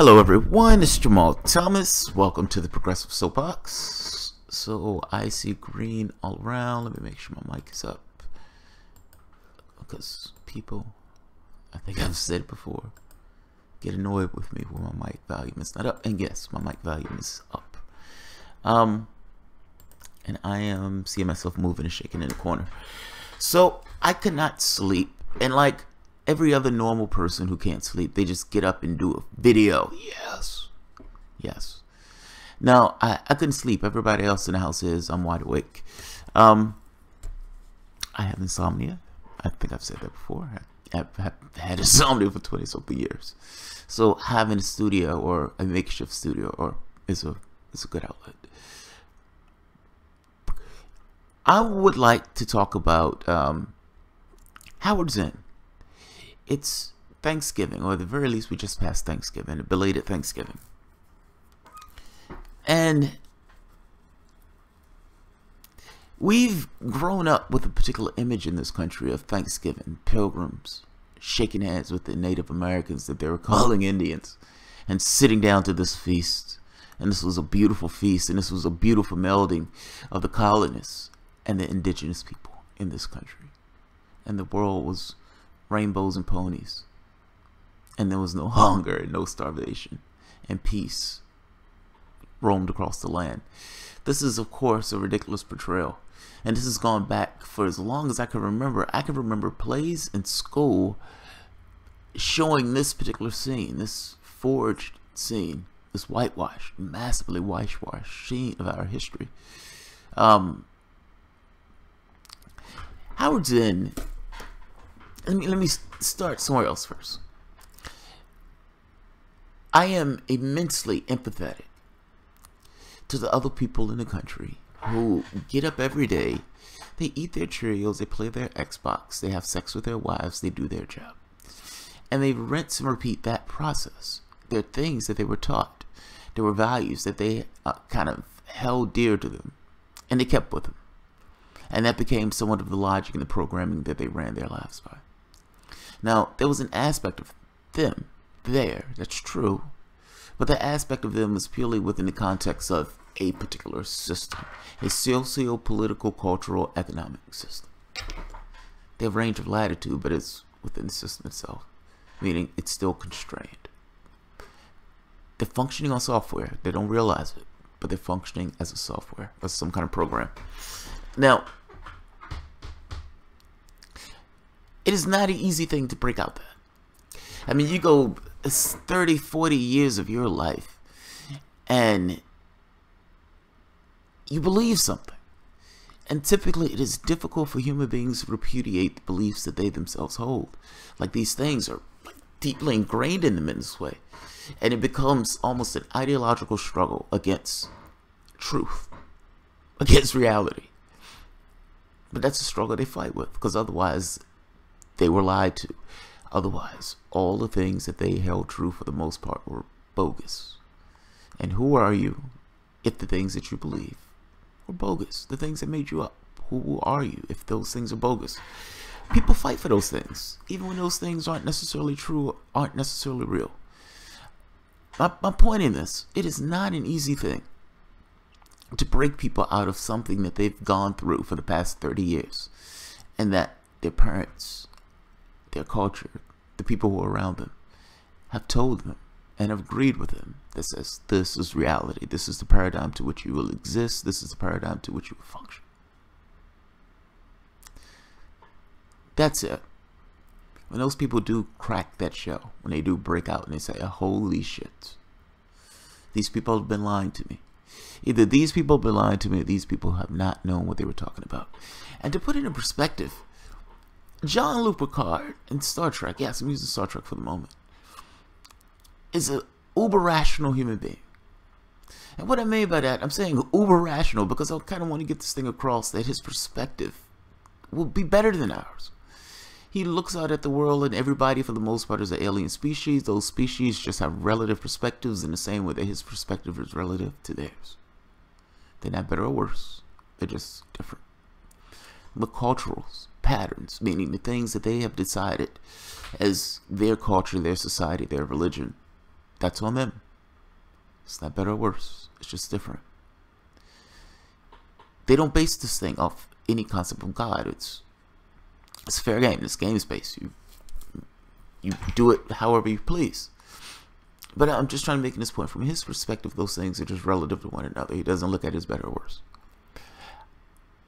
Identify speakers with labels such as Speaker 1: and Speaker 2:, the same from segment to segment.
Speaker 1: Hello everyone, it's Jamal Thomas. Welcome to the Progressive Soapbox. So I see green all around. Let me make sure my mic is up. Because people, I think I've said it before, get annoyed with me when my mic volume is not up. And yes, my mic volume is up. And I am seeing myself moving and shaking in the corner. So I could not sleep. And like every other normal person who can't sleep, they just get up and do a video. Yes. Now, I couldn't sleep. Everybody else in the house is. I'm wide awake. I have insomnia. I think I've said that before. I've had insomnia for 20-something years. So having a studio or a makeshift studio is a good outlet. I would like to talk about Howard Zinn. It's Thanksgiving, or at the very least we just passed Thanksgiving, a belated Thanksgiving. And we've grown up with a particular image in this country of Thanksgiving, pilgrims shaking hands with the Native Americans that they were calling Indians and sitting down to this feast. And this was a beautiful feast, and this was a beautiful melding of the colonists and the indigenous people in this country. And the world was rainbows and ponies, and there was no hunger and no starvation, and peace roamed across the land. This is, of course, a ridiculous portrayal, and this has gone back for as long as I can remember. I can remember plays in school showing this particular scene, this forged scene, this whitewashed, massively whitewashed scene of our history. Howard Zinn. Let me start somewhere else first. I am immensely empathetic to the other people in the country who get up every day, they eat their Cheerios, they play their Xbox, they have sex with their wives, they do their job. And they rinse and repeat that process. There are things that they were taught. There were values that they kind of held dear to them, and they kept with them. And that became somewhat of the logic and the programming that they ran their lives by. Now, there was an aspect of them there, that's true, but the aspect of them was purely within the context of a particular system, a socio-political, cultural, economic system. They have range of latitude, but it's within the system itself, meaning it's still constrained. They're functioning on software. They don't realize it, but they're functioning as a software, as some kind of program. Now, it is not an easy thing to break out that. I mean, you go 30, 40 years of your life and you believe something. And typically it is difficult for human beings to repudiate the beliefs that they themselves hold. Like, these things are deeply ingrained in them in this way. And it becomes almost an ideological struggle against truth, against reality. But that's a struggle they fight with, because otherwise they were lied to. Otherwise, all the things that they held true for the most part were bogus. And who are you if the things that you believe were bogus? The things that made you up. Who are you if those things are bogus? People fight for those things, even when those things aren't necessarily true, aren't necessarily real. My point in this, it is not an easy thing to break people out of something that they've gone through for the past 30 years. And that their parents, their culture, the people who are around them have told them and have agreed with them that says this is reality, this is the paradigm to which you will exist, this is the paradigm to which you will function. That's it. When those people do crack that shell, when they do break out and they say, holy shit, these people have been lying to me. Either these people have been lying to me or these people have not known what they were talking about. And to put it in perspective, Jean-Luc Picard in Star Trek, yes, I'm using Star Trek for the moment, is an uber-rational human being. And what I mean by that, I'm saying uber-rational because I kind of want to get this thing across that his perspective will be better than ours. He looks out at the world and everybody for the most part is an alien species. Those species just have relative perspectives in the same way that his perspective is relative to theirs. They're not better or worse. They're just different. The cultural patterns, meaning the things that they have decided as their culture, their society, their religion, That's on them. It's not better or worse. It's just different. They don't base this thing off any concept of God. It's fair game. It's game space. You do it however you please. But I'm just trying to make this point. From his perspective, those things are just relative to one another. He doesn't look at it as better or worse.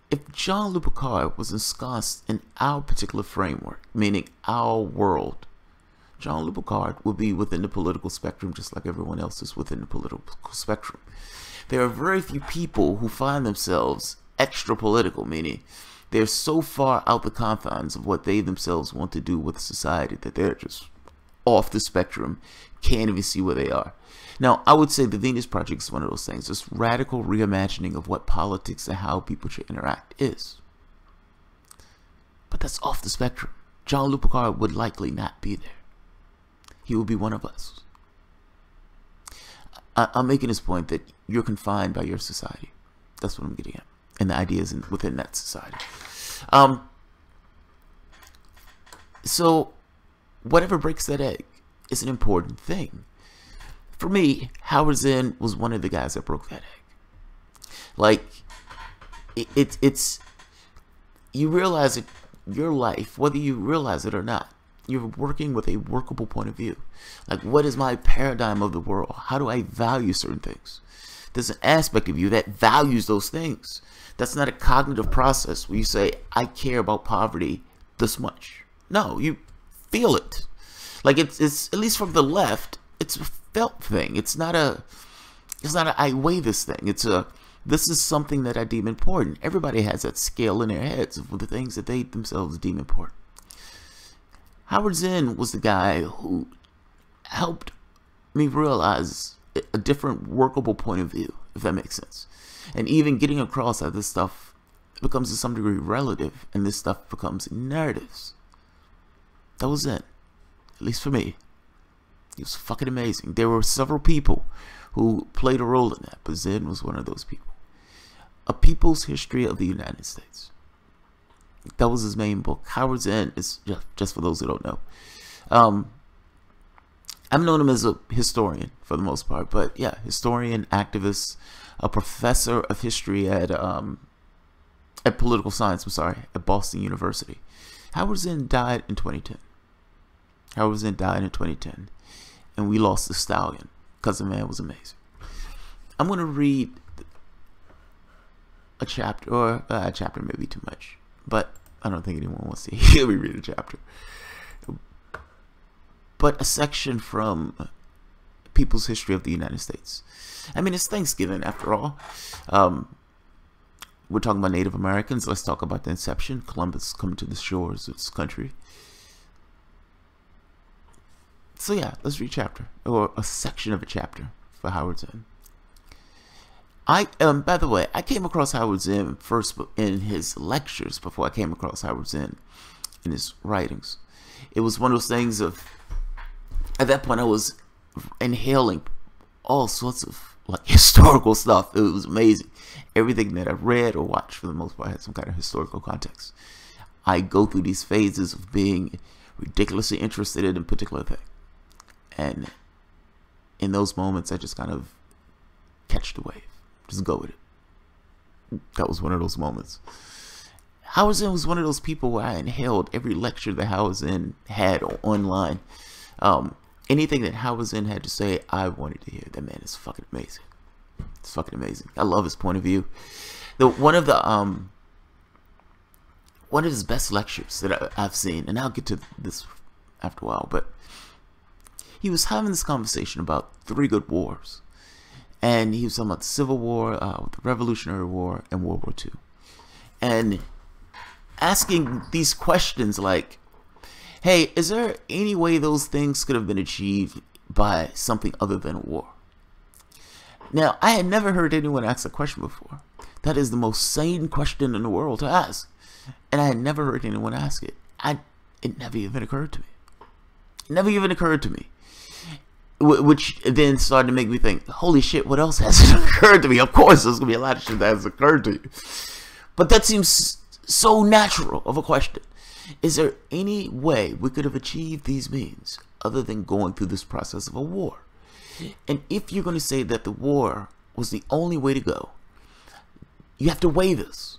Speaker 1: If Jean-Luc Picard was ensconced in our particular framework, meaning our world, Jean-Luc Picard will be within the political spectrum just like everyone else is within the political spectrum. There are very few people who find themselves extra political, meaning they're so far out the confines of what they themselves want to do with society that they're just off the spectrum, can't even see where they are. Now, I would say the Venus Project is one of those things, this radical reimagining of what politics and how people should interact is. But that's off the spectrum. Jean-Luc Picard would likely not be there. He will be one of us. I'm making this point that you're confined by your society. That's what I'm getting at. And the ideas within that society. So, whatever breaks that egg is an important thing. For me, Howard Zinn was one of the guys that broke that egg. Like, it's you realize that your life, whether you realize it or not, you're working with a workable point of view. Like, what is my paradigm of the world? How do I value certain things? There's an aspect of you that values those things. That's not a cognitive process where you say, I care about poverty this much. No, you feel it. Like, it's at least from the left, it's a felt thing. It's not a I weigh this thing. This is something that I deem important. Everybody has that scale in their heads of the things that they themselves deem important. Howard Zinn was the guy who helped me realize a different workable point of view, if that makes sense. And even getting across how this stuff becomes to some degree relative and this stuff becomes narratives. That was Zinn, at least for me. He was fucking amazing. There were several people who played a role in that, but Zinn was one of those people. A People's History of the United States. That was his main book. Howard Zinn is, just for those who don't know. I've known him as a historian for the most part, but yeah, historian, activist, a professor of history at political science, at Boston University. Howard Zinn died in 2010. Howard Zinn died in 2010, and we lost the stallion because the man was amazing. I'm going to read a chapter, or a chapter may be too much, but I don't think anyone wants to hear me read a chapter. But a section from People's History of the United States. I mean, it's Thanksgiving after all. We're talking about Native Americans. Let's talk about the inception. Columbus coming to the shores of this country. So yeah, let's read a chapter, or a section of a chapter for Howard Zinn. By the way, I came across Howard Zinn first in his lectures before I came across Howard Zinn in his writings. It was one of those things of, at that point I was inhaling all sorts of like historical stuff. It was amazing. Everything that I read or watched for the most part had some kind of historical context. I go through these phases of being ridiculously interested in a particular thing. And in those moments I just kind of catch the wave. Just go with it. That was one of those moments. Howard Zinn was one of those people where I inhaled every lecture that Howard Zinn had online. Anything that Howard Zinn had to say, I wanted to hear. That man is fucking amazing. It's fucking amazing. I love his point of view. One of his best lectures that I've seen, and I'll get to this after a while, but he was having this conversation about 3 good wars. And he was talking about the Civil War, the Revolutionary War, and World War II. And asking these questions like, hey, is there any way those things could have been achieved by something other than war? Now, I had never heard anyone ask that question before. That is the most sane question in the world to ask. And I had never heard anyone ask it. It never even occurred to me. It never even occurred to me. Which then started to make me think, holy shit, what else hasn't occurred to me? Of course, there's going to be a lot of shit that has occurred to you. But that seems so natural of a question. Is there any way we could have achieved these means other than going through this process of a war? And if you're going to say that the war was the only way to go, you have to weigh this.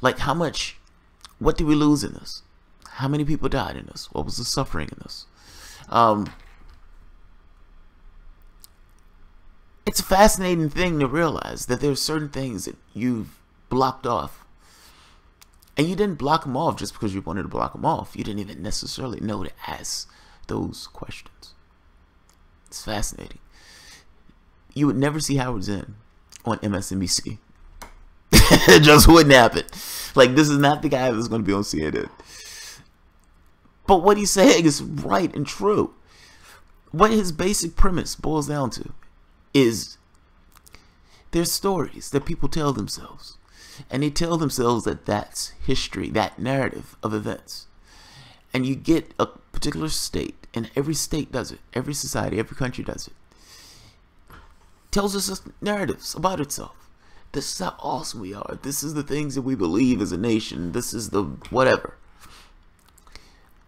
Speaker 1: Like, what did we lose in this? How many people died in this? What was the suffering in this? It's a fascinating thing to realize that there are certain things that you've blocked off. And you didn't block them off just because you wanted to block them off. You didn't even necessarily know to ask those questions. It's fascinating. You would never see Howard Zinn on MSNBC. It just wouldn't happen. Like, this is not the guy that's going to be on CNN. But what he's saying is right and true. What his basic premise boils down to is there's stories that people tell themselves. And they tell themselves that that's history, that narrative of events. And you get a particular state, and every state does it. Every society, every country does it. Tells us narratives about itself. This is how awesome we are. This is the things that we believe as a nation. This is the whatever.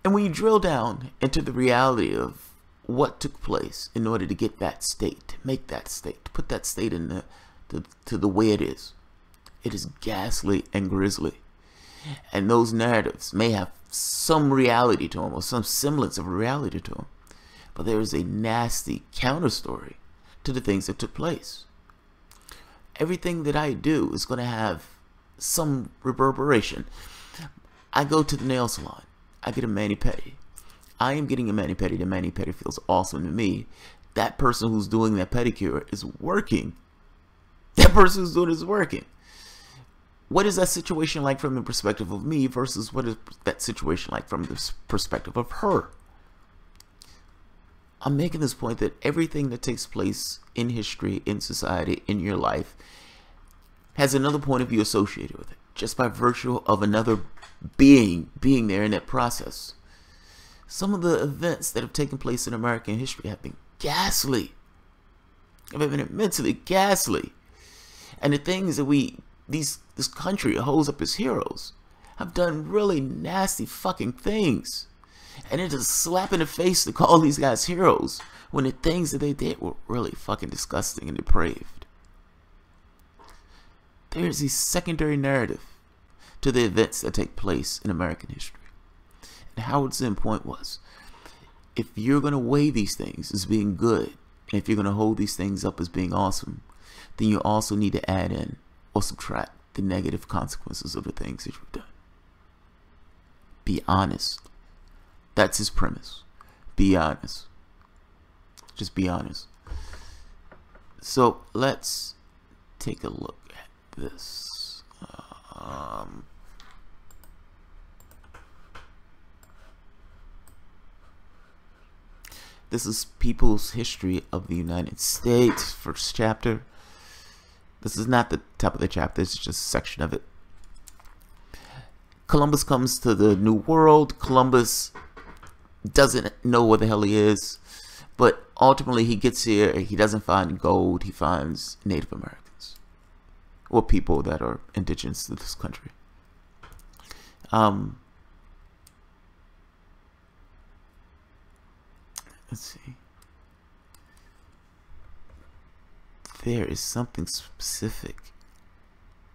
Speaker 1: And when you drill down into the reality of what took place in order to get that state, to make that state, to put that state in to the way it is ghastly and grisly. And those narratives may have some reality to them, or some semblance of reality to them. But there is a nasty counter story to the things that took place. Everything that I do is going to have some reverberation. I go to the nail salon. I get a mani-pedi. I am getting a mani-pedi. The mani-pedi feels awesome to me. That person who's doing that pedicure is working. That person who's doing it is working. What is that situation like from the perspective of me versus what is that situation like from the perspective of her? I'm making this point that everything that takes place in history, in society, in your life has another point of view associated with it, just by virtue of another being there in that process. Some of the events that have taken place in American history have been ghastly. Have been immensely ghastly. And the things that this country holds up as heroes have done really nasty fucking things. And it's a slap in the face to call these guys heroes when the things that they did were really fucking disgusting and depraved. There is a secondary narrative to the events that take place in American history. And Howard Zinn's point was, if you're going to weigh these things as being good, and if you're going to hold these things up as being awesome, then you also need to add in or subtract the negative consequences of the things that you've done. Be honest. That's his premise. Be honest. Just be honest. So let's take a look at this. This is People's History of the United States, first chapter. This is not the top of the chapter, it's just a section of it. Columbus comes to the New World. Columbus doesn't know where the hell he is, but ultimately he gets here. He doesn't find gold, he finds Native Americans, or people that are indigenous to this country. Let's see. There is something specific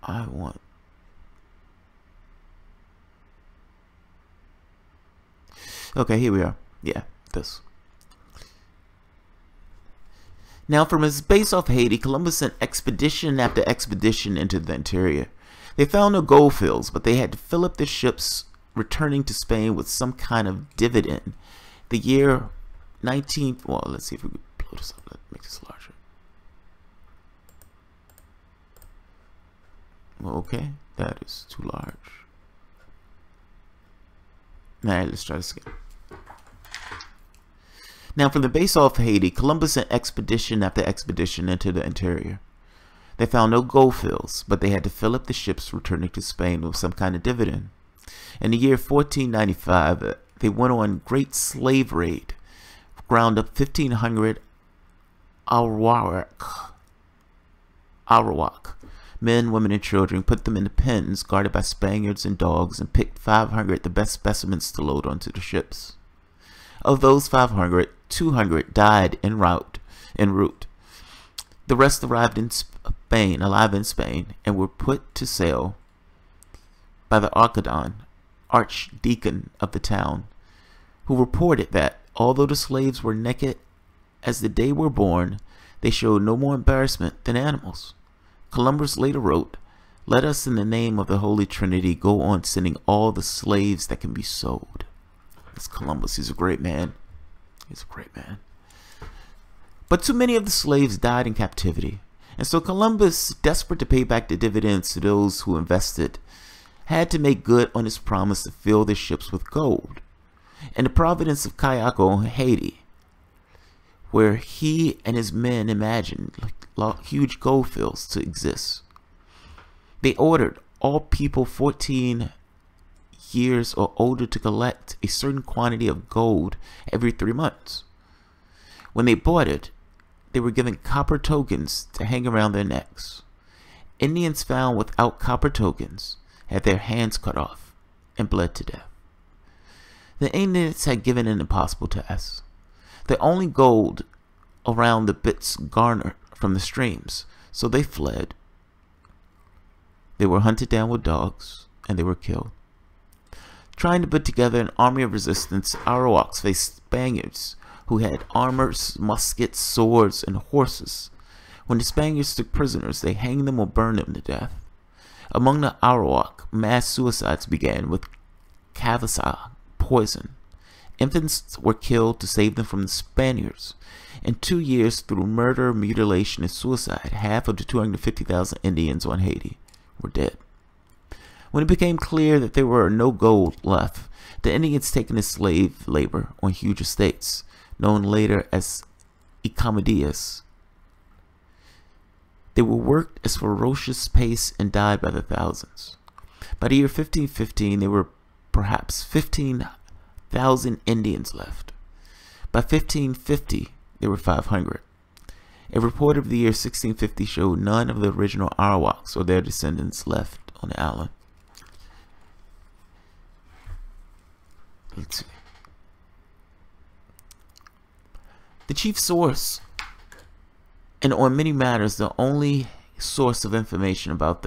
Speaker 1: I want. Okay, here we are. Yeah, this. Now, from his base off Haiti, Columbus sent expedition after expedition into the interior. They found no gold fields, but they had to fill up their ships returning to Spain with some kind of dividend. The year 19... Well, let's see if we can blow this up. Let's make this larger. Okay, that is too large. Alright, let's try this again. Now, from the base off Haiti, Columbus sent expedition after expedition into the interior. They found no gold fields, but they had to fill up the ships returning to Spain with some kind of dividend. In the year 1495, they went on great slave raid, ground up 1,500 Arawak men, women, and children, put them in the pens guarded by Spaniards and dogs, and picked 500 the best specimens to load onto the ships. Of those 500, 200 died en route, en route. The rest arrived in Spain, alive in Spain, and were put to sale by the archdeacon of the town, who reported that, although the slaves were naked as the day they were born, they showed no more embarrassment than animals. Columbus later wrote, "Let us in the name of the Holy Trinity go on sending all the slaves that can be sold." That's Columbus. He's a great man. He's a great man. But too many of the slaves died in captivity, and so Columbus, desperate to pay back the dividends to those who invested, had to make good on his promise to fill their ships with gold. In the province of Callao, Haiti, where he and his men imagined huge gold fields to exist, they ordered all people 14 years or older to collect a certain quantity of gold every 3 months. When they bought it, they were given copper tokens to hang around their necks. Indians found without copper tokens had their hands cut off and bled to death. The Indians had given an impossible task. The only gold around the bits garnered from the streams, so they fled. They were hunted down with dogs, and they were killed. Trying to put together an army of resistance, Arawaks faced Spaniards who had armors, muskets, swords, and horses. When the Spaniards took prisoners, they hanged them or burned them to death. Among the Arawak, mass suicides began with cavasa, poison. Infants were killed to save them from the Spaniards. In 2 years, through murder, mutilation, and suicide, half of the 250,000 Indians on Haiti were dead. When it became clear that there were no gold left, the Indians taken as slave labor on huge estates, known later as economidas. They were worked as ferocious pace and died by the thousands. By the year 1515, there were perhaps 15,000 Indians left. By 1550, there were 500. A report of the year 1650 showed none of the original Arawaks or their descendants left on the island. Let's see. The chief source, and on many matters the only source of information about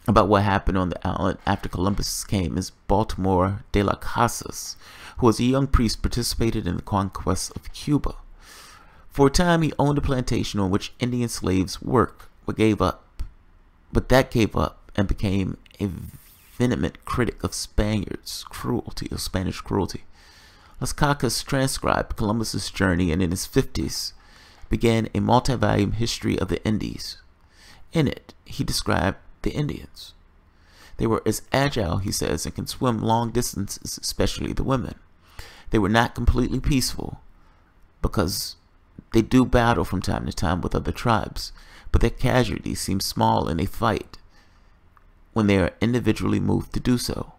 Speaker 1: what happened on the island after Columbus came, is Baltimore de las Casas, who was a young priest participated in the conquest of Cuba. For a time he owned a plantation on which Indian slaves worked, but that gave up and became a vehement critic of Spanish cruelty. Las Casas transcribed Columbus's journey, and in his 50s began a multi-volume history of the Indies. In it, he described the Indians. They were as agile, he says, and can swim long distances, especially the women. They were not completely peaceful, because they do battle from time to time with other tribes, but their casualties seem small and they fight when they are individually moved to do so.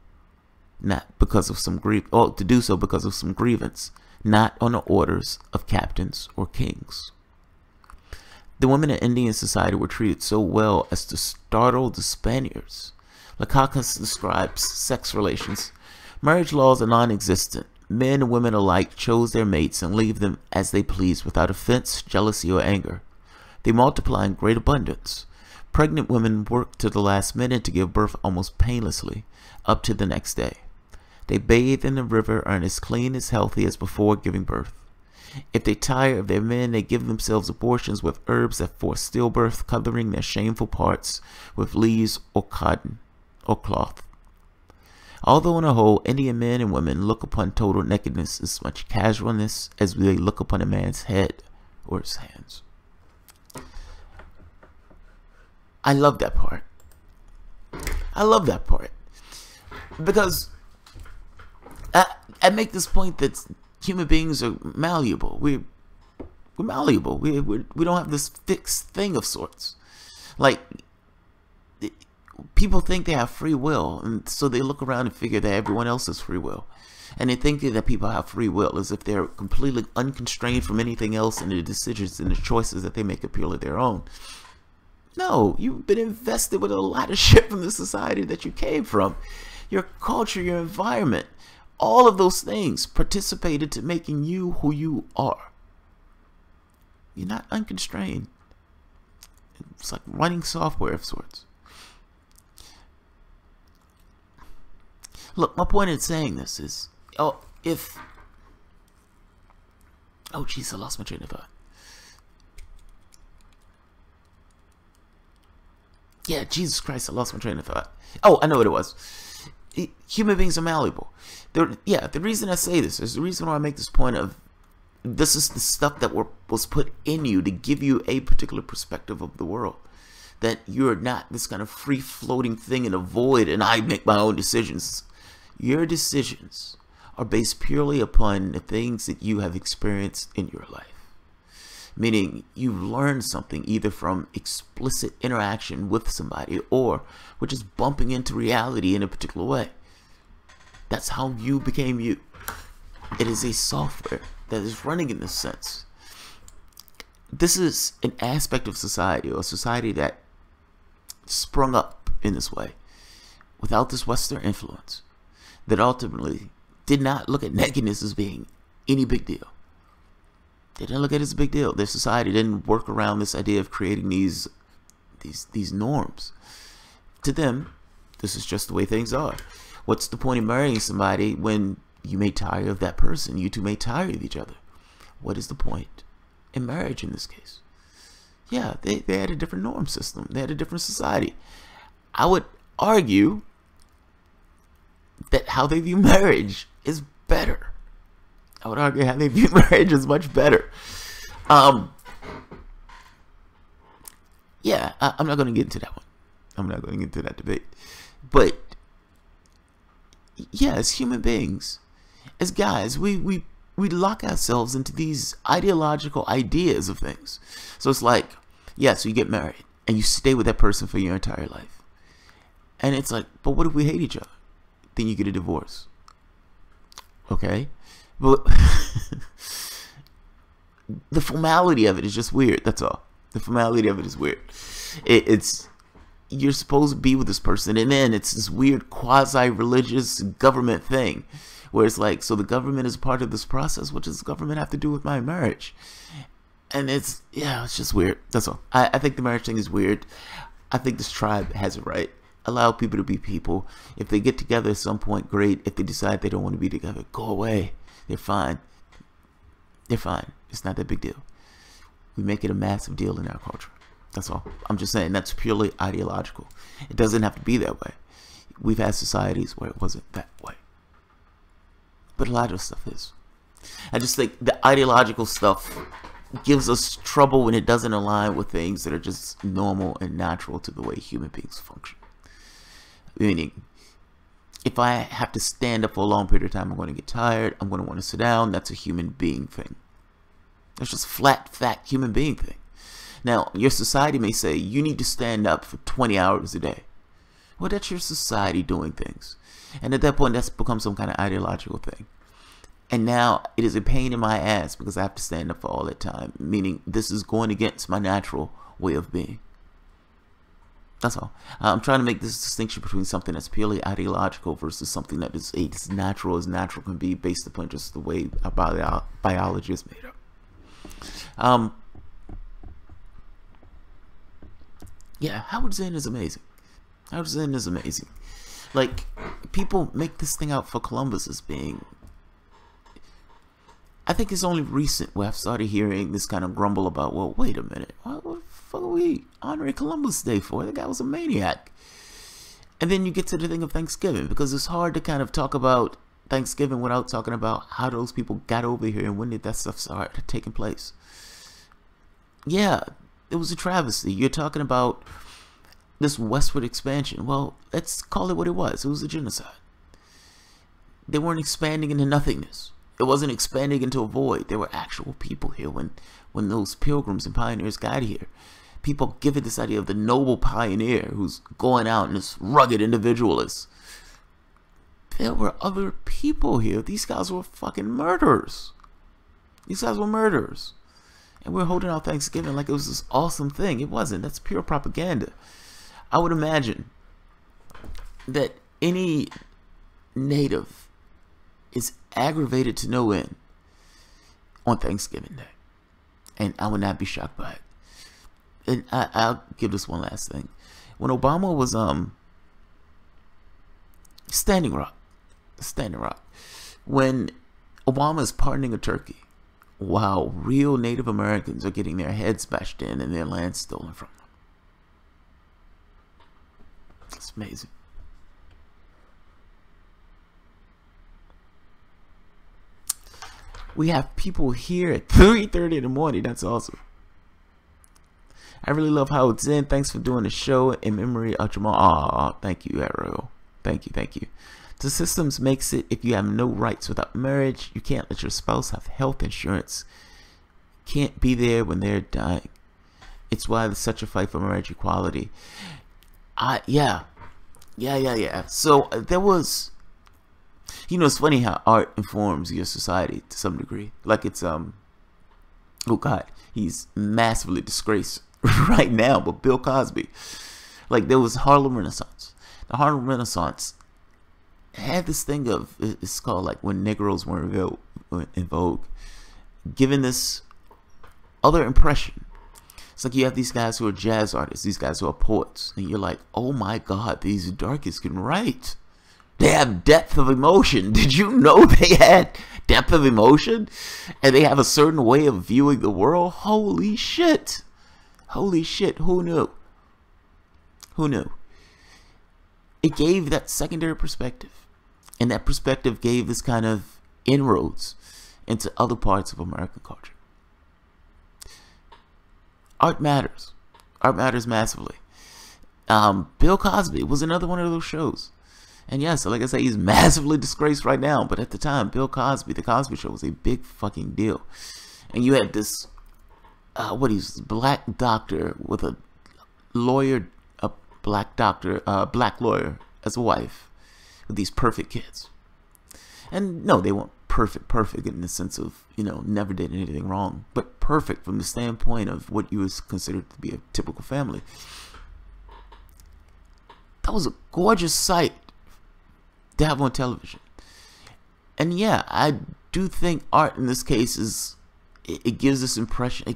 Speaker 1: Not because of some grievance, not on the orders of captains or kings. The women in Indian society were treated so well as to startle the Spaniards. Las Casas describes sex relations. Marriage laws are non-existent. Men and women alike chose their mates and leave them as they pleased without offense, jealousy, or anger. They multiply in great abundance. Pregnant women work to the last minute to give birth almost painlessly, up to the next day. They bathe in the river and are as clean and healthy as before giving birth. If they tire of their men, they give themselves abortions with herbs that force stillbirth, covering their shameful parts with leaves or cotton or cloth. Although on a whole, Indian men and women look upon total nakedness as much casualness as they look upon a man's head or his hands. I love that part. I love that part. Because I make this point that human beings are malleable. We're malleable. We don't have this fixed thing of sorts. Like, people think they have free will, and so they look around and figure that everyone else has free will. And they think that people have free will as if they're completely unconstrained from anything else, and the decisions and the choices that they make are purely their own. No, you've been invested with a lot of shit from the society that you came from. Your culture, your environment, all of those things participated to making you who you are. You're not unconstrained. It's like running software of sorts. Look, my point in saying this is, oh jeez, I lost my train of thought. Yeah, Jesus Christ, I lost my train of thought. Oh, I know what it was. Human beings are malleable. The reason I say this is the reason why I make this point of, this is the stuff that was put in you to give you a particular perspective of the world. That you're not this kind of free-floating thing in a void and I make my own decisions. Your decisions are based purely upon the things that you have experienced in your life. Meaning you've learned something either from explicit interaction with somebody or with just bumping into reality in a particular way. That's how you became you. It is a software that is running in this sense. This is an aspect of society, or a society that sprung up in this way without this Western influence, that ultimately did not look at nakedness as being any big deal. They didn't look at it as a big deal. Their society didn't work around this idea of creating these norms. To them, this is just the way things are. What's the point of marrying somebody when you may tire of that person? You two may tire of each other. What is the point in marriage in this case? Yeah, they had a different norm system. They had a different society. I would argue that how they view marriage is better. I would argue how they view marriage is much better. Yeah, I'm not going to get into that one. I'm not going to get into that debate. But yeah, as human beings, as guys, we lock ourselves into these ideological ideas of things. So it's like, yeah, so you get married and you stay with that person for your entire life. And it's like, but what if we hate each other? Then you get a divorce. Okay? But the formality of it is just weird. That's all. The formality of it is weird. It's you're supposed to be with this person, and then it's this weird quasi-religious government thing, where it's like, so the government is part of this process. What does the government have to do with my marriage? And it's just weird. That's all. I think the marriage thing is weird. I think this tribe has it right. Allow people to be people. If they get together at some point, great. If they decide they don't want to be together, go away. They're fine. They're fine. It's not that big deal. We make it a massive deal in our culture. That's all. I'm just saying that's purely ideological. It doesn't have to be that way. We've had societies where it wasn't that way. But a lot of stuff is. I just think the ideological stuff gives us trouble when it doesn't align with things that are just normal and natural to the way human beings function. Meaning, if I have to stand up for a long period of time, I'm going to get tired. I'm going to want to sit down. That's a human being thing. That's just flat, fact, human being thing. Now, your society may say you need to stand up for 20 hours a day. Well, that's your society doing things. And at that point, that's become some kind of ideological thing. And now it is a pain in my ass because I have to stand up for all that time. Meaning, this is going against my natural way of being. That's all. I'm trying to make this distinction between something that's purely ideological versus something that is as natural can be based upon just the way our biology is made up. Yeah, Howard Zinn is amazing. Howard Zinn is amazing. Like, people make this thing out for Columbus as being... I think it's only recent where I've started hearing this kind of grumble about, well, wait a minute. What the fuck are we honoring Columbus Day for? The guy was a maniac. And then you get to the thing of Thanksgiving, because it's hard to kind of talk about Thanksgiving without talking about how those people got over here and when did that stuff start taking place. Yeah, it was a travesty. You're talking about this westward expansion. Well, let's call it what it was. It was a genocide. They weren't expanding into nothingness. It wasn't expanding into a void. There were actual people here when those pilgrims and pioneers got here. People give it this idea of the noble pioneer who's going out and this rugged individualist. There were other people here. These guys were fucking murderers. These guys were murderers. And we're holding out Thanksgiving like it was this awesome thing. It wasn't. That's pure propaganda. I would imagine that any native is aggravated to no end on Thanksgiving Day. and I would not be shocked by it. And I'll give this one last thing. When Obama was Standing Rock, when Obama is pardoning a turkey, while real Native Americans are getting their heads bashed in and their land stolen from them. It's amazing. We have people here at 3:30 in the morning. That's awesome. I really love how it's Zinn. Thanks for doing the show in memory of Jamal. Aw, thank you, Arrow. Thank you. The systems makes it if you have no rights without marriage, you can't let your spouse have health insurance. Can't be there when they're dying. It's why there's such a fight for marriage equality. Yeah. So there was, it's funny how art informs your society to some degree. Like it's oh God, he's massively disgraced right now, but Bill Cosby. Like there was Harlem Renaissance. The Harlem Renaissance had this thing of, it's called like when Negroes were in vogue, given this other impression. It's like you have these guys who are jazz artists, these guys who are poets, and you're like, oh my God, these darkies can write. They have depth of emotion. Did you know they had depth of emotion? And they have a certain way of viewing the world? Holy shit. Who knew? It gave that secondary perspective. And that perspective gave this kind of inroads into other parts of American culture. Art matters. Art matters massively. Bill Cosby was another one of those shows. And yes, like I say, he's massively disgraced right now. But at the time, Bill Cosby, the Cosby Show was a big fucking deal. And you had this, black doctor with a lawyer, black lawyer as a wife with these perfect kids. And no, they weren't perfect in the sense of, never did anything wrong, but perfect from the standpoint of what you was considered to be a typical family. That was a gorgeous sight to have on television. And yeah, I do think art in this case it gives this impression,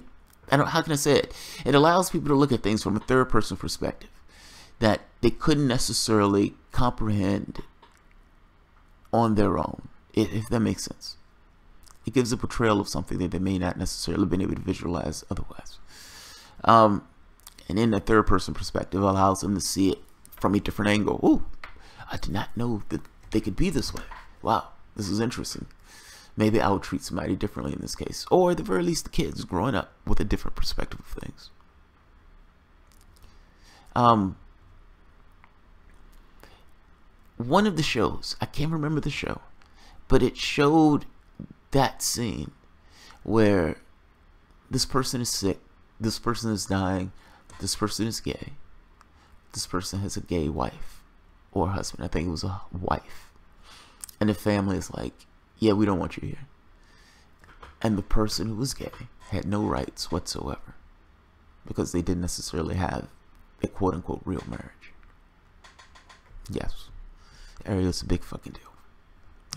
Speaker 1: how can I say it? It allows people to look at things from a third person perspective that they couldn't necessarily comprehend on their own, if that makes sense. It gives a portrayal of something that they may not necessarily have been able to visualize otherwise. And in the third person perspective, allows them to see it from a different angle. Ooh, I did not know that they could be this way. Wow, this is interesting. Maybe I would treat somebody differently in this case. Or at the very least, the kids growing up with a different perspective of things. One of the shows, I can't remember the show, but it showed that scene where this person is sick, this person is dying, this person is gay, this person has a gay wife or husband. I think it was a wife. And the family is like, yeah, we don't want you here. And the person who was gay had no rights whatsoever because they didn't necessarily have a quote-unquote real marriage. Yes. Ariel's a big fucking deal.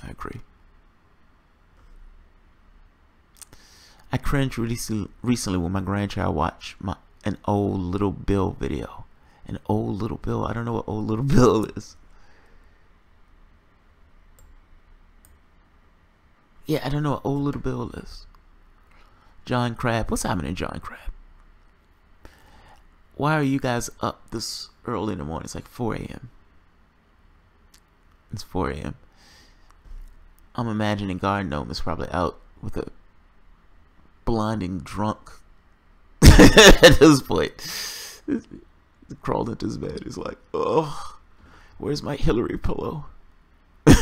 Speaker 1: I agree. I cringed recently when my grandchild watched an old Little Bill video. An old Little Bill? I don't know what old Little Bill is. Yeah, I don't know what old Little Bill is. John Crab. What's happening, John Crab? Why are you guys up this early in the morning? It's like 4 a.m. It's 4 a.m. I'm imagining Garden Gnome is probably out with a blinding drunk at this point. He crawled into his bed. He's like, oh, where's my Hillary pillow?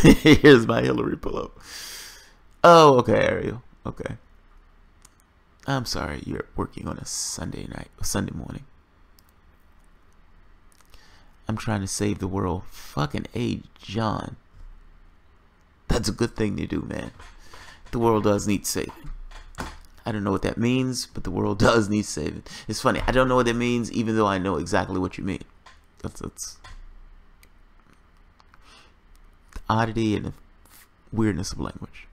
Speaker 1: Here's my Hillary pillow. Oh, okay, Ariel. Okay. I'm sorry, you're working on a Sunday morning. I'm trying to save the world. Fucking A, John. That's a good thing to do, man. The world does need saving. I don't know what that means, but the world does need saving. It's funny. I don't know what that means, even though I know exactly what you mean. That's the oddity and the weirdness of language.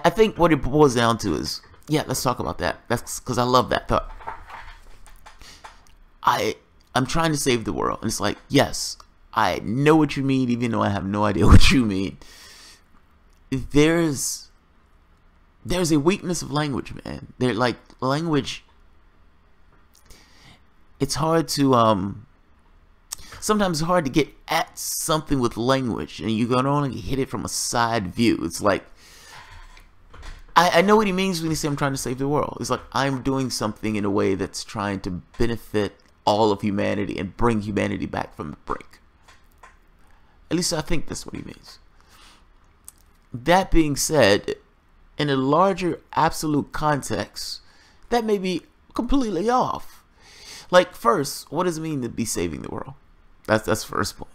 Speaker 1: I think what it boils down to is, yeah, let's talk about that. That's because I love that thought. I'm trying to save the world, and it's like, yes, I know what you mean, even though I have no idea what you mean. There's a weakness of language, man. They're like language. It's hard to sometimes it's hard to get at something with language, and you can only hit it from a side view. It's like, I know what he means when he says I'm trying to save the world. It's like I'm doing something in a way that's trying to benefit all of humanity and bring humanity back from the brink. At least I think that's what he means. That being said, in a larger absolute context, that may be completely off. Like, first, what does it mean to be saving the world? That's the first point.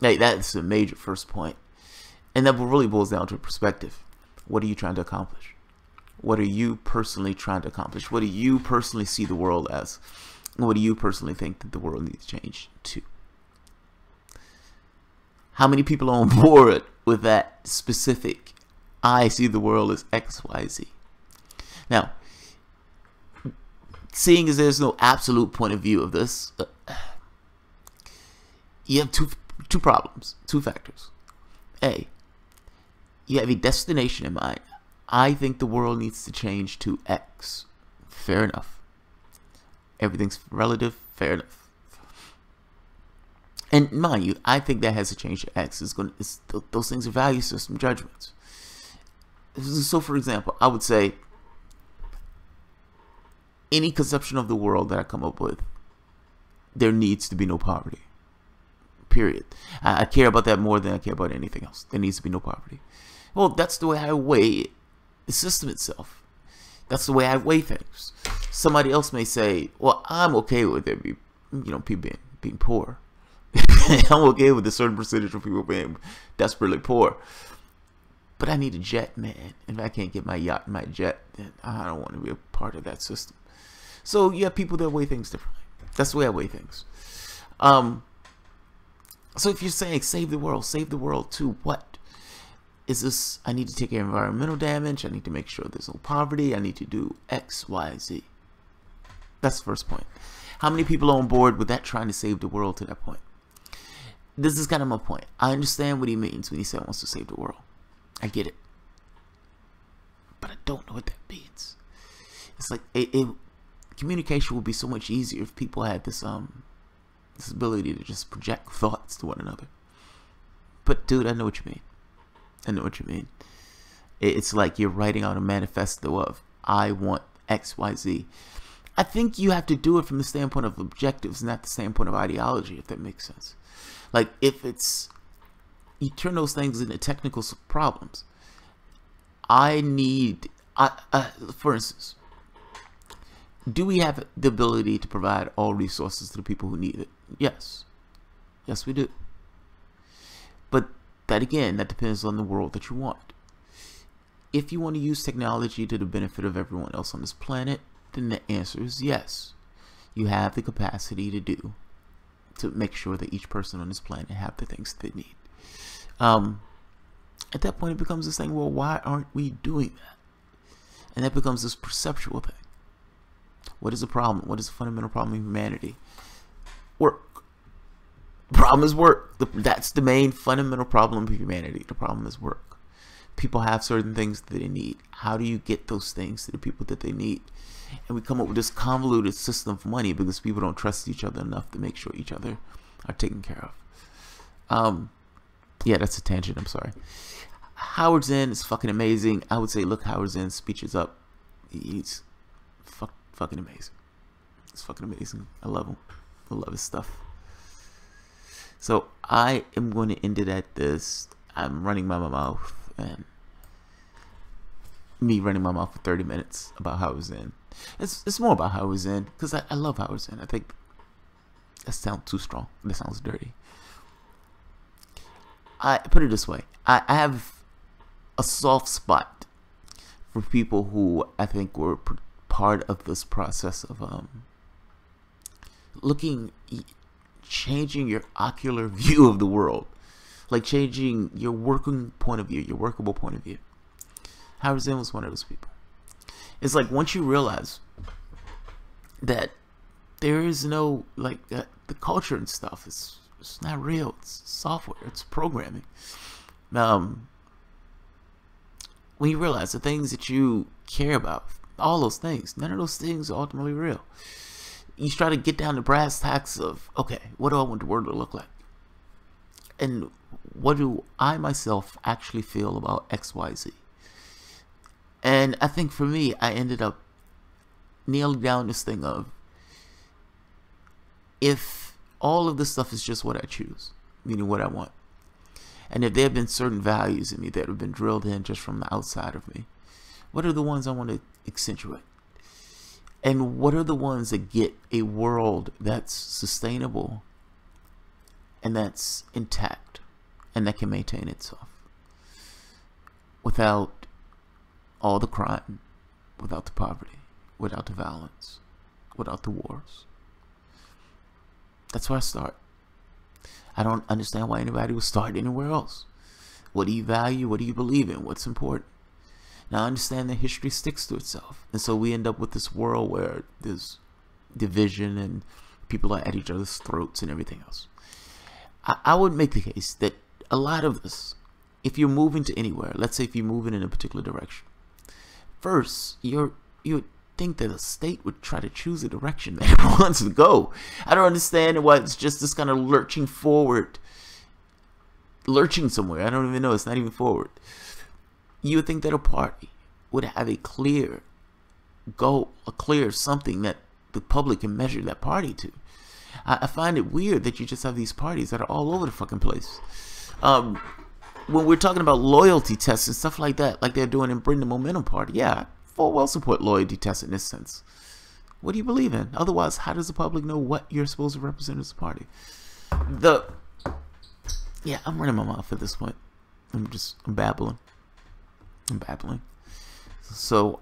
Speaker 1: Like, that's a major first point. And that really boils down to perspective. What are you trying to accomplish? What are you personally trying to accomplish? What do you personally see the world as? What do you personally think that the world needs to change to? How many people are on board with that specific, I see the world as X, Y, Z? Now, seeing as there's no absolute point of view of this, you have two problems, two factors. A, you have a destination in mind. I think the world needs to change to X. Fair enough. Everything's relative. Fair enough. And mind you, I think that has to change to X. Those things are value system judgments. So, for example, I would say any conception of the world that I come up with, there needs to be no poverty. Period. I care about that more than I care about anything else. There needs to be no poverty. Well, that's the way I weigh the system itself. That's the way I weigh things. Somebody else may say, well, I'm okay with there be, people being poor. I'm okay with a certain percentage of people being desperately poor. But I need a jet, man. If I can't get my yacht and my jet, then I don't want to be a part of that system. So you have people that weigh things differently. That's the way I weigh things. So if you're saying save the world to what? Is this, I need to take care of environmental damage, I need to make sure there's no poverty, I need to do X, Y, Z. That's the first point. How many people are on board with that trying to save the world to that point? This is kind of my point. I understand what he means when he said he wants to save the world. I get it. But I don't know what that means. It's like, communication would be so much easier if people had this ability to just project thoughts to one another. But dude, I know what you mean. I know what you mean. It's like you're writing out a manifesto of, I want X, Y, Z. I think you have to do it from the standpoint of objectives, not the standpoint of ideology, if that makes sense. Like, if it's, you turn those things into technical problems. For instance, do we have the ability to provide all resources to the people who need it? Yes. Yes, we do. But that, again, that depends on the world that you want. If you want to use technology to the benefit of everyone else on this planet, then the answer is yes. You have the capacity to make sure that each person on this planet have the things they need. At that point, it becomes this thing, well, why aren't we doing that? And that becomes this perceptual thing. What is the problem? What is the fundamental problem of humanity? Work. The problem is work. That's the main fundamental problem of humanity. The problem is work. People have certain things that they need. How do you get those things to the people that they need? And we come up with this convoluted system of money because people don't trust each other enough to make sure each other are taken care of. Yeah, that's a tangent. I'm sorry. Howard Zinn is fucking amazing. I would say look Howard Zinn's speeches up. He's fucking amazing. It's fucking amazing. I love him. I love his stuff. So I am going to end it at this. I'm running my mouth, and me running my mouth for 30 minutes about Howard Zinn. It's more about Howard Zinn because I love Howard Zinn. I think that sounds too strong. That sounds dirty. I put it this way. I have a soft spot for people who I think were part of this process of changing your ocular view of the world, like changing your working point of view, your workable point of view. Howard Zinn was one of those people. It's like once you realize that there is no, like, the culture and stuff, it's not real. It's software. It's programming. When you realize the things that you care about, all those things, none of those things are ultimately real. You try to get down to brass tacks of, okay, what do I want the world to look like? And what do I myself actually feel about XYZ? And I think for me, I ended up nailing down this thing of, if all of this stuff is just what I choose, meaning what I want, and if there have been certain values in me that have been drilled in just from the outside of me, what are the ones I want to accentuate? And what are the ones that get a world that's sustainable and that's intact and that can maintain itself without all the crime, without the poverty, without the violence, without the wars? That's where I start. I don't understand why anybody would start anywhere else. What do you value? What do you believe in? What's important? Now, I understand that history sticks to itself. And so we end up with this world where there's division and people are at each other's throats and everything else. I would make the case that a lot of this, if you're moving to anywhere, let's say if you're moving in a particular direction, first, you think that a state would try to choose a direction that it wants to go. I don't understand why it's just this kind of lurching forward, lurching somewhere. I don't even know. It's not even forward. You would think that a party would have a clear goal, a clear something that the public can measure that party to. I find it weird that you just have these parties that are all over the fucking place. When we're talking about loyalty tests and stuff like that, like they're doing in Bring the Momentum Party, yeah, I full well support loyalty tests in this sense. What do you believe in? Otherwise, how does the public know what you're supposed to represent as a party? Yeah, I'm running my mouth at this point. I'm babbling. So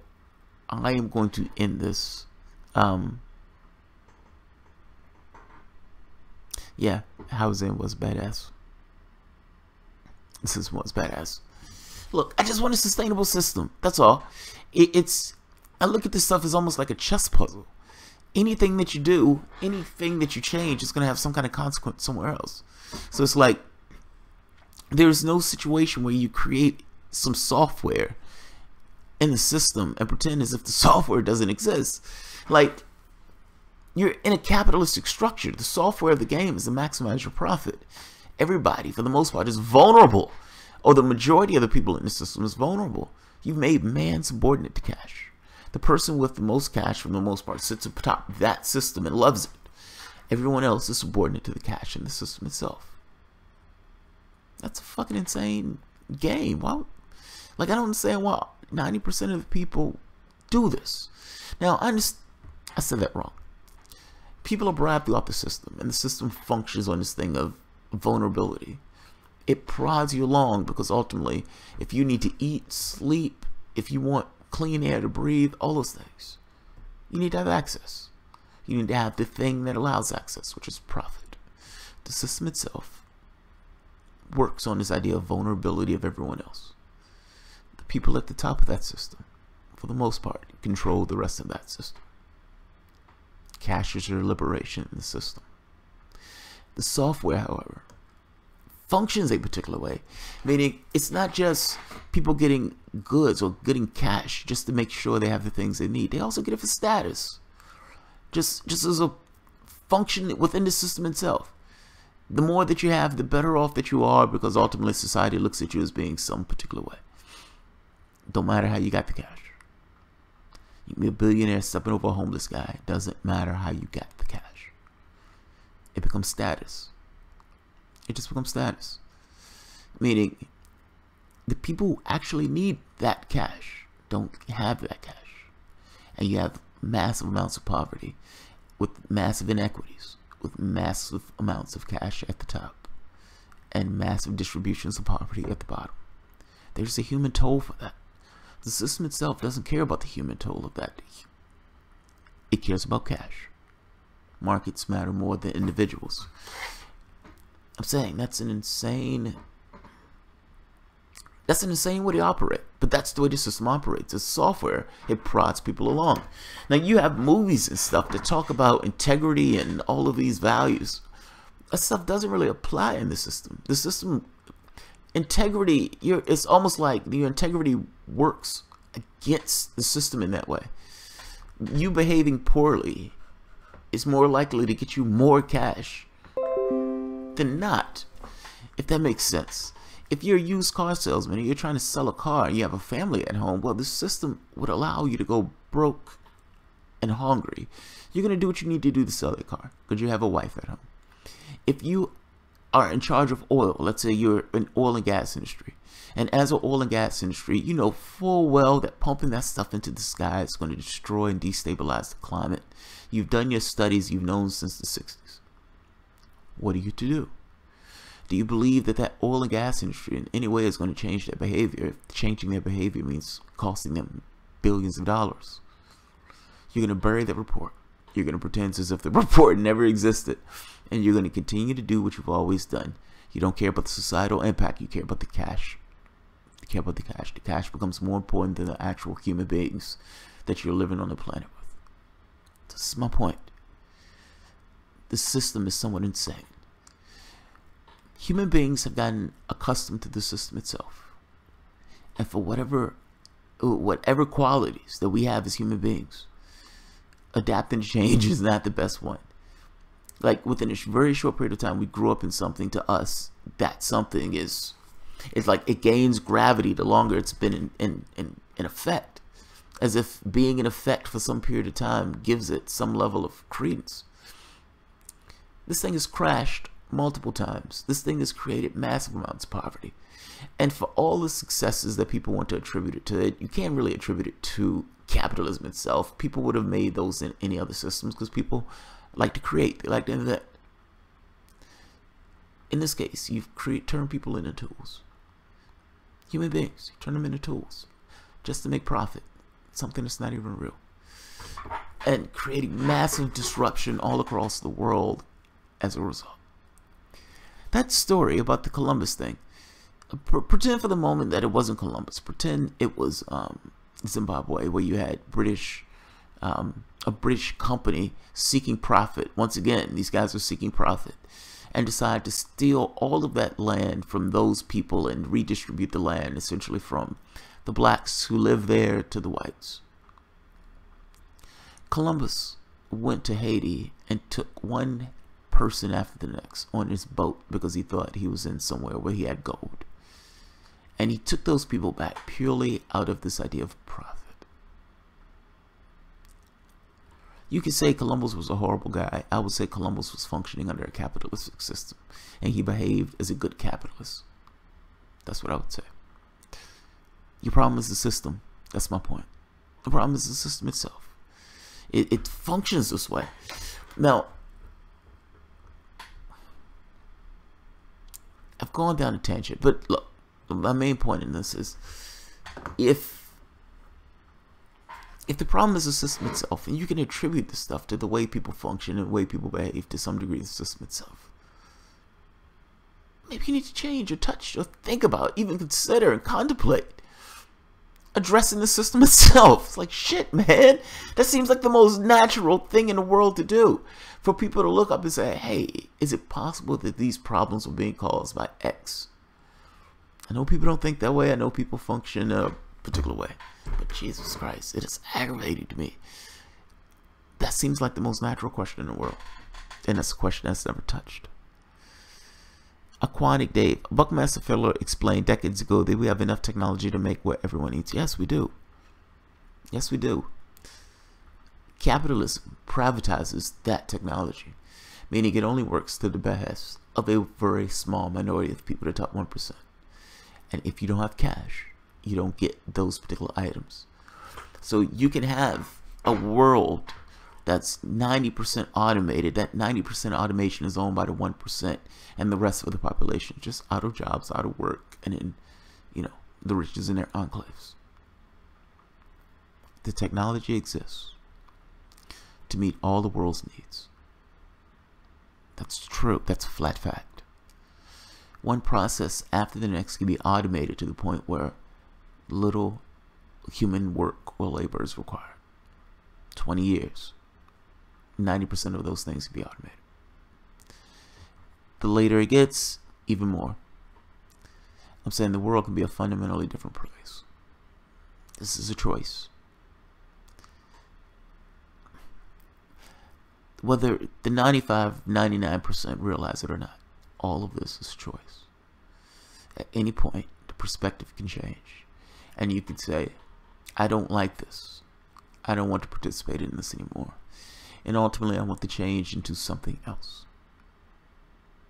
Speaker 1: I am going to end this. Yeah, Howard Zinn was badass. This was badass. Look, I just want a sustainable system. That's all. I look at this stuff as almost like a chess puzzle. Anything that you do, anything that you change is going to have some kind of consequence somewhere else. So it's like, there's no situation where you create some software in the system and pretend as if the software doesn't exist. Like, you're in a capitalistic structure. The software of the game is to maximize your profit. Everybody, for the most part, is vulnerable, or the majority of the people in the system is vulnerable. You've made man subordinate to cash. The person with the most cash, for the most part, sits atop that system and loves it. Everyone else is subordinate to the cash in the system itself. That's a fucking insane game. Why? Like, I don't understand why 90% of the people do this. Now, I said that wrong. People are bribed throughout the system, and the system functions on this thing of vulnerability. It prods you along because ultimately, if you need to eat, sleep, if you want clean air to breathe, all those things, you need to have access. You need to have the thing that allows access, which is profit. The system itself works on this idea of vulnerability of everyone else. The people at the top of that system, for the most part, control the rest of that system. Cash is your liberation in the system. The software, however, functions a particular way, meaning it's not just people getting goods or getting cash just to make sure they have the things they need. They also get it for status, just as a function within the system itself. The more that you have, the better off that you are, because ultimately society looks at you as being some particular way. Don't matter how you got the cash. You can be a billionaire stepping over a homeless guy. Doesn't matter how you got the cash. It becomes status. It just becomes status. Meaning, the people who actually need that cash don't have that cash. And you have massive amounts of poverty with massive inequities, with massive amounts of cash at the top and massive distributions of poverty at the bottom. There's a human toll for that. The system itself doesn't care about the human toll of that. It cares about cash. Markets matter more than individuals. I'm saying that's an insane That's an insane way to operate, but that's the way the system operates. It's software. It prods people along. Now, you have movies and stuff that talk about integrity and all of these values. That stuff doesn't really apply in the system. The system, integrity, it's almost like your integrity works against the system in that way. You behaving poorly is more likely to get you more cash than not, if that makes sense. If you're a used car salesman and you're trying to sell a car and you have a family at home, well, the system would allow you to go broke and hungry. You're going to do what you need to do to sell that car because you have a wife at home. If you are in charge of oil, let's say you're in oil and gas industry, and as an oil and gas industry, you know full well that pumping that stuff into the sky is going to destroy and destabilize the climate. You've done your studies, you've known since the 60s. What are you to do? Do you believe that that oil and gas industry in any way is going to change their behavior? If changing their behavior means costing them billions of dollars, you're going to bury that report. You're going to pretend as if the report never existed. And you're going to continue to do what you've always done. You don't care about the societal impact. You care about the cash. You care about the cash. The cash becomes more important than the actual human beings that you're living on the planet with. This is my point. The system is somewhat insane. Human beings have gotten accustomed to the system itself. And for whatever qualities that we have as human beings, adapting to change is not the best one. Like within a very short period of time, we grew up in something. To us, that something it's like it gains gravity the longer it's been in effect, as if being in effect for some period of time gives it some level of credence. This thing has crashed multiple times. This thing has created massive amounts of poverty, and for all the successes that people want to attribute it to, you can't really attribute it to capitalism itself. People would have made those in any other systems because people like to create, they like to invent. In this case, you've turned people into tools. Human beings, you turn them into tools just to make profit, something that's not even real, and creating massive disruption all across the world as a result. That story about the Columbus thing, pretend for the moment that it wasn't Columbus. Pretend it was Zimbabwe, where you had a British company seeking profit. Once again, these guys are seeking profit and decide to steal all of that land from those people and redistribute the land essentially from the blacks who live there to the whites. Columbus went to Haiti and took one person after the next on his boat because he thought he was in somewhere where he had gold. And he took those people back purely out of this idea of profit. You could say Columbus was a horrible guy. I would say Columbus was functioning under a capitalistic system, and he behaved as a good capitalist. That's what I would say. Your problem is the system. That's my point. The problem is the system itself. It functions this way. Now, I've gone down a tangent, but look, my main point in this is if the problem is the system itself, and you can attribute this stuff to the way people function and the way people behave to some degree, the system itself, maybe you need to change or touch or think about, even consider and contemplate addressing the system itself. It's like, shit, man, that seems like the most natural thing in the world to do, for people to look up and say, hey, is it possible that these problems are being caused by X? I know people don't think that way. I know people function a particular way, but Jesus Christ, it is aggravating to me. That seems like the most natural question in the world, and that's a question that's never touched. Aquatic Dave, Buckmaster Fuller explained decades ago that we have enough technology to make what everyone eats. Yes, we do. Yes, we do. Capitalism privatizes that technology, meaning it only works to the behest of a very small minority of people, the top 1%. And if you don't have cash, you don't get those particular items. So you can have a world that's 90% automated. That 90% automation is owned by the 1%, and the rest of the population just out of jobs, out of work, and in, the rich is in their enclaves. The technology exists to meet all the world's needs. That's true. That's a flat fact. one process after the next can be automated to the point where little human work or labor is required. 20 years, 90% of those things can be automated. The later it gets, even more. I'm saying the world can be a fundamentally different place. This is a choice. Whether the 99% realize it or not, all of this is choice. At any point, the perspective can change. And you can say, I don't like this. I don't want to participate in this anymore. And ultimately, I want to change into something else.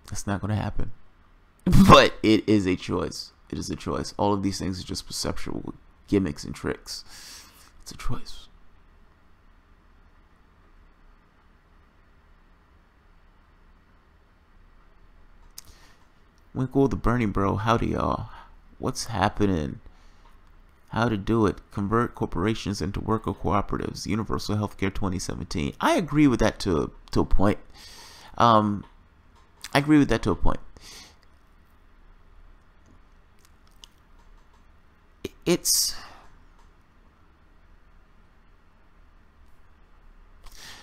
Speaker 1: That's not going to happen. But it is a choice. It is a choice. All of these things are just perceptual gimmicks and tricks. It's a choice. Winkle the Burning Bro, howdy y'all. What's happening? How to do it. Convert corporations into worker cooperatives. Universal Healthcare 2017. I agree with that to a point. I agree with that to a point. It's...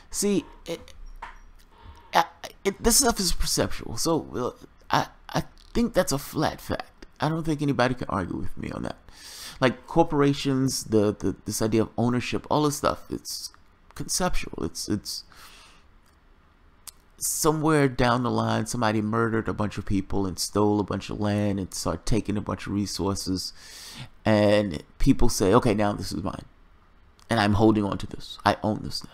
Speaker 1: See, this stuff is perceptual. So, I think that's a flat fact. I don't think anybody can argue with me on that. Like corporations, this idea of ownership, all this stuff, it's conceptual. It's somewhere down the line, somebody murdered a bunch of people and stole a bunch of land and started taking a bunch of resources, and people say, okay, now this is mine, and I'm holding on to this. I own this now.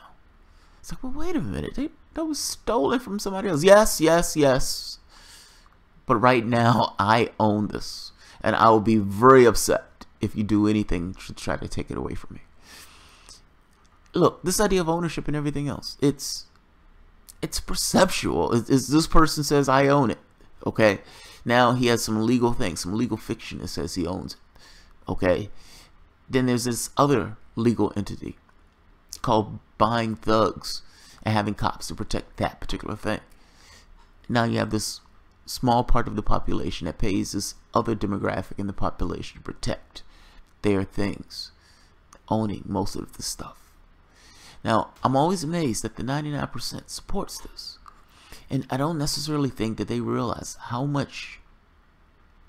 Speaker 1: It's like, well, wait a minute, that was stolen from somebody else. Yes. But right now, I own this, and I will be very upset if you do anything to try to take it away from me. Look, this idea of ownership and everything else, it's perceptual. It's this person says, I own it. Okay? Now he has some legal thing, some legal fiction that says he owns it. Okay? Then there's this other legal entity called buying thugs and having cops to protect that particular thing. Now you have this small part of the population that pays this other demographic in the population to protect their things, owning most of the stuff. Now, I'm always amazed that the 99% supports this. And I don't necessarily think that they realize how much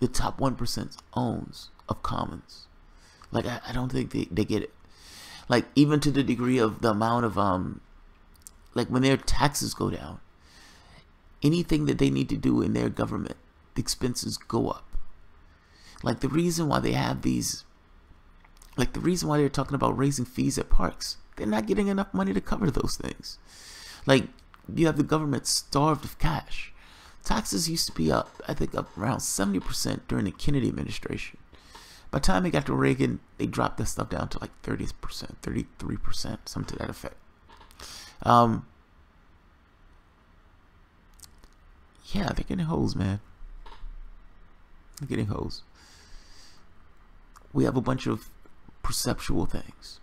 Speaker 1: the top 1% owns of commons. Like, I don't think they get it. Like, even to the degree of the amount of, like, when their taxes go down, anything that they need to do in their government, the expenses go up. Like the reason why they have these, like the reason why they're talking about raising fees at parks, they're not getting enough money to cover those things. Like you have the government starved of cash. Taxes used to be up, I think up around 70% during the Kennedy administration. By the time they got to Reagan, they dropped that stuff down to like 30%, 33%, something to that effect. Yeah, they're getting hoes, man. They're getting hoes. We have a bunch of perceptual things.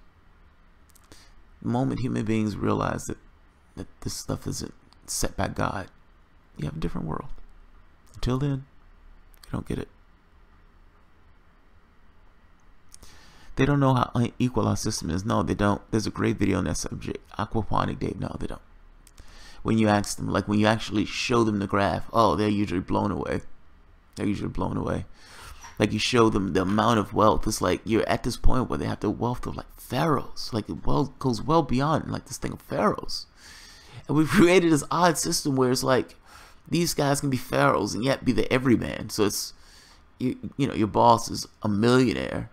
Speaker 1: The moment human beings realize that this stuff isn't set by God, you have a different world. Until then, you don't get it. They don't know how unequal our system is. No, they don't. There's a great video on that subject. Aquaponic Dave. No, they don't. When you ask them, like when you actually show them the graph, oh, they're usually blown away. They're usually blown away. Like you show them the amount of wealth. It's like you're at this point where they have the wealth of like pharaohs. Like it goes well beyond like this thing of pharaohs. And we've created this odd system where it's like these guys can be pharaohs and yet be the everyman. So it's you know your boss is a millionaire,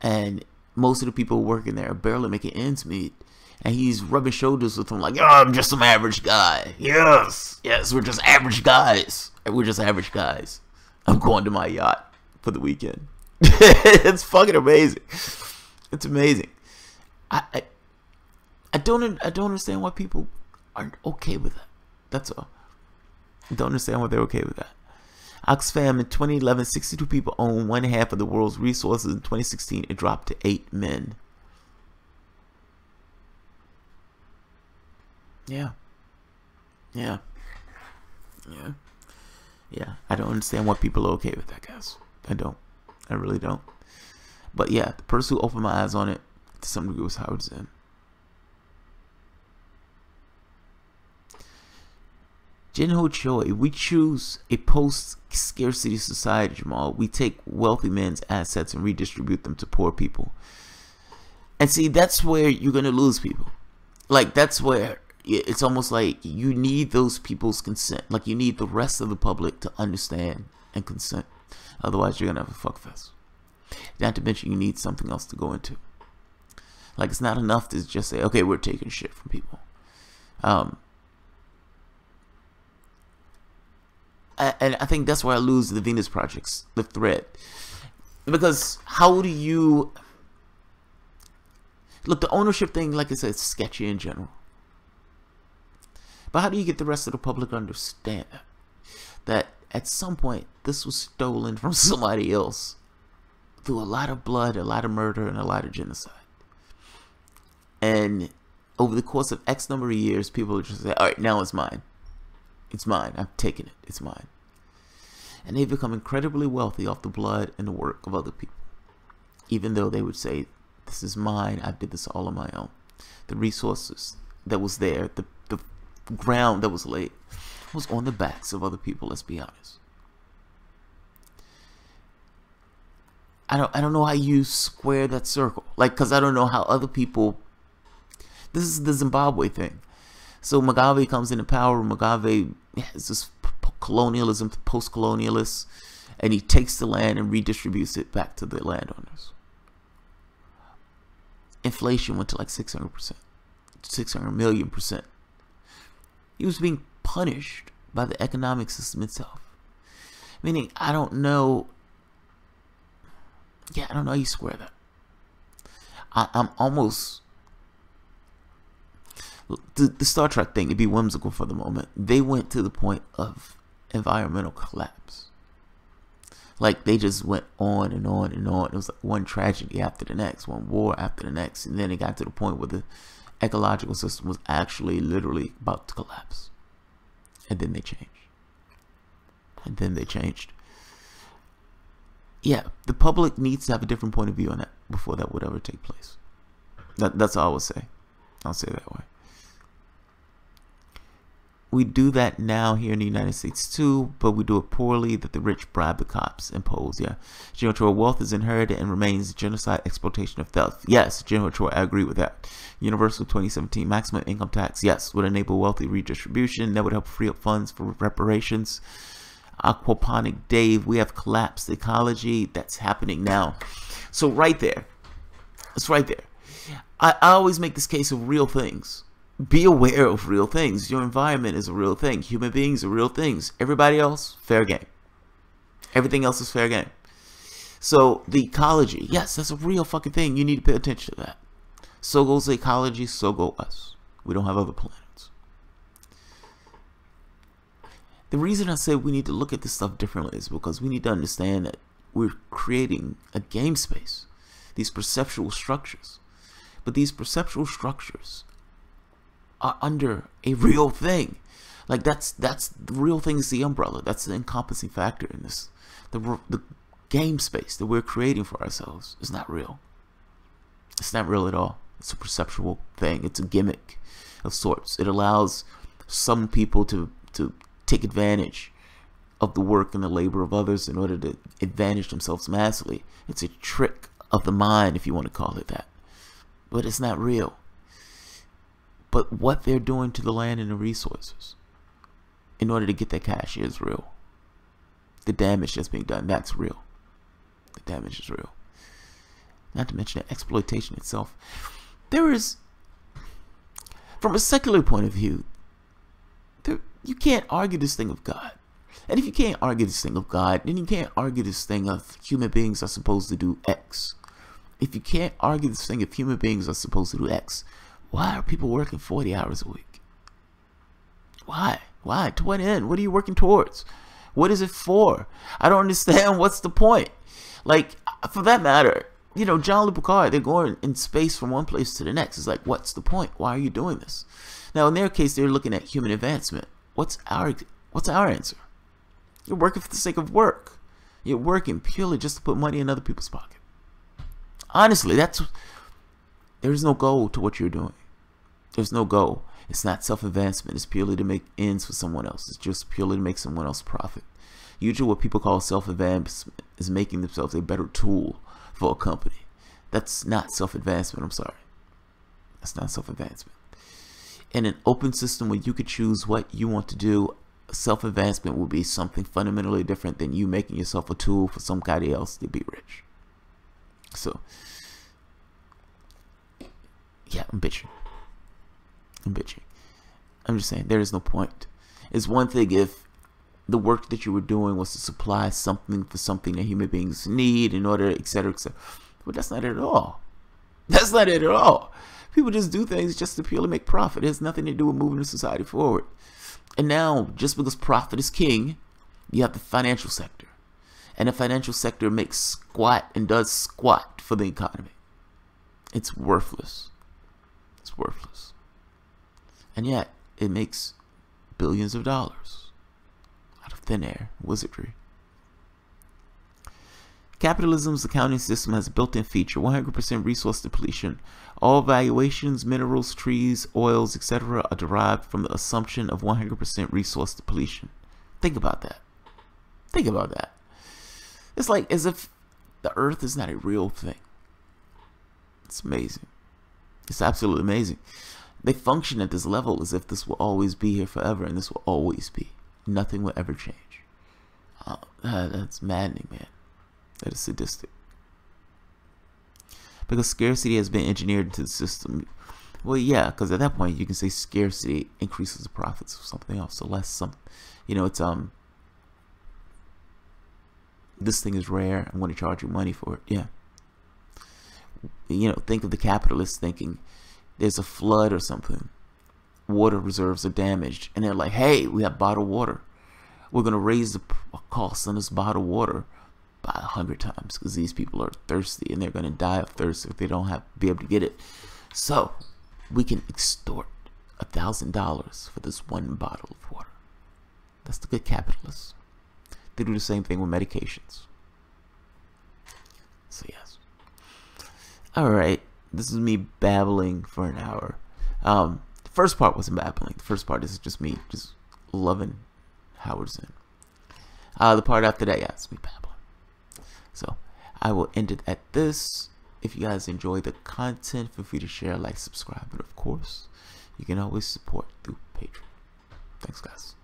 Speaker 1: and most of the people working there are barely making ends meet. And he's rubbing shoulders with them like, oh, I'm just some average guy. Yes, we're just average guys. We're just average guys. I'm going to my yacht for the weekend. It's fucking amazing. It's amazing. I don't understand why people aren't okay with that. That's all. I don't understand why they're okay with that. Oxfam in 2011, 62 people own 1/2 of the world's resources. In 2016, it dropped to 8 men. Yeah. Yeah, I don't understand why people are okay with that, guys. I don't. I really don't. But yeah, the person who opened my eyes on it to some degree was Howard Zinn. Genocide. We choose a post-scarcity society, Jamal. We take wealthy men's assets and redistribute them to poor people. And see, that's where you're going to lose people. Like, that's where it's almost like you need those people's consent. Like, you need the rest of the public to understand and consent. Otherwise, you're going to have a fuckfest. Not to mention, you need something else to go into. Like, it's not enough to just say, okay, we're taking shit from people. And I think that's where I lose the Venus Projects, the thread. Because how do you... Look, the ownership thing, like I said, it's sketchy in general. But how do you get the rest of the public to understand that? That at some point, this was stolen from somebody else through a lot of blood, a lot of murder, and a lot of genocide. And over the course of X number of years, people are just say, all right, now it's mine. It's mine. I'm taking it. It's mine. And they become incredibly wealthy off the blood and the work of other people. Even though they would say, this is mine. I did this all on my own. The resources that was there, the ground that was laid, was on the backs of other people, let's be honest. I don't know how you square that circle. Like, because I don't know how other people... This is the Zimbabwe thing. So Mugabe comes into power. Mugabe has this colonialism, post-colonialist, and he takes the land and redistributes it back to the landowners. Inflation went to like 600%, 600 million%. He was being punished by the economic system itself. Meaning, I don't know. Yeah, I don't know how you square that. I'm almost... The Star Trek thing, to be whimsical for the moment, they went to the point of environmental collapse. Like, they just went on and on and on. It was like one tragedy after the next, one war after the next. And then it got to the point where the ecological system was actually literally about to collapse. And then they changed. And then they changed. Yeah, the public needs to have a different point of view on that before that would ever take place. That's all I would say. I'll say it that way. We do that now here in the United States too, but we do it poorly that the rich bribe the cops impose. Yeah. Genocide wealth is inherited and remains genocide exploitation of theft. Yes, genocide, I agree with that. Universal 2017 maximum income tax, yes, would enable wealthy redistribution. That would help free up funds for reparations. Aquaponic Dave, we have collapsed ecology. That's happening now. So right there, it's right there. I always make this case of real things. Be aware of real things. Your environment is a real thing. Human beings are real things. Everybody else, fair game. Everything else is fair game. So the ecology, yes, that's a real fucking thing. You need to pay attention to that. So goes the ecology, so go us. We don't have other planets. The reason I say we need to look at this stuff differently is because we need to understand that we're creating a game space. These perceptual structures. But these perceptual structures are under a real thing. Like that's the real thing is the umbrella. That's the encompassing factor in this. The game space that we're creating for ourselves is not real. It's not real at all. It's a perceptual thing. It's a gimmick of sorts. It allows some people to take advantage of the work and the labor of others in order to advantage themselves massively. It's a trick of the mind, if you want to call it that. But it's not real. But what they're doing to the land and the resources in order to get that cash is real. The damage that's being done, that's real. The damage is real. Not to mention the exploitation itself. There is, from a secular point of view, you can't argue this thing of God. And if you can't argue this thing of God, then you can't argue this thing of human beings are supposed to do X. If you can't argue this thing of human beings are supposed to do X, why are people working 40 hours a week? Why? Why? To what end? What are you working towards? What is it for? I don't understand. What's the point? Like, for that matter, you know, Jean-Luc Picard, they're going in space from one place to the next. It's like, what's the point? Why are you doing this? Now, in their case, they're looking at human advancement. What's our answer? You're working for the sake of work. You're working purely just to put money in other people's pocket. Honestly, there's no goal to what you're doing. There's no goal. It's not self-advancement. It's purely to make ends for someone else. It's just purely to make someone else profit. Usually what people call self-advancement is making themselves a better tool for a company. That's not self-advancement. I'm sorry. That's not self-advancement. In an open system where you could choose what you want to do, self-advancement will be something fundamentally different than you making yourself a tool for somebody else to be rich. So, yeah, I'm bitching. I'm just saying, there is no point. It's one thing if the work that you were doing was to supply something for something that human beings need in order, etc., etc. But that's not it at all. That's not it at all. People just do things just to purely make profit. It has nothing to do with moving the society forward. And now, just because profit is king, you have the financial sector. And the financial sector makes squat and does squat for the economy. It's worthless. It's worthless. And yet, it makes billions of dollars out of thin air, wizardry. Capitalism's accounting system has a built-in feature, 100% resource depletion. All valuations, minerals, trees, oils, etc. are derived from the assumption of 100% resource depletion. Think about that. Think about that. It's like as if the earth is not a real thing. It's amazing. It's absolutely amazing. They function at this level as if this will always be here forever, and this will always be. Nothing will ever change. That's maddening, man. That is sadistic. Because scarcity has been engineered into the system. Well, yeah, because at that point you can say scarcity increases the profits of something else. So less it's this thing is rare, I'm going to charge you money for it. Yeah. Think of the capitalists thinking there's a flood or something. Water reserves are damaged. And they're like, hey, we have bottled water. We're going to raise the cost on this bottled water by 100 times because these people are thirsty and they're going to die of thirst if they don't be able to get it. So we can extort $1,000 for this one bottle of water. That's the good capitalists. They do the same thing with medications. So yes. All right, this is me babbling for an hour. The first part wasn't babbling. The first part is just me just loving Howard Zinn. The part after that, yeah, it's me babbling. So I will end it at this. If you guys enjoy the content, feel free to share, like, subscribe, and of course, you can always support through Patreon. Thanks, guys.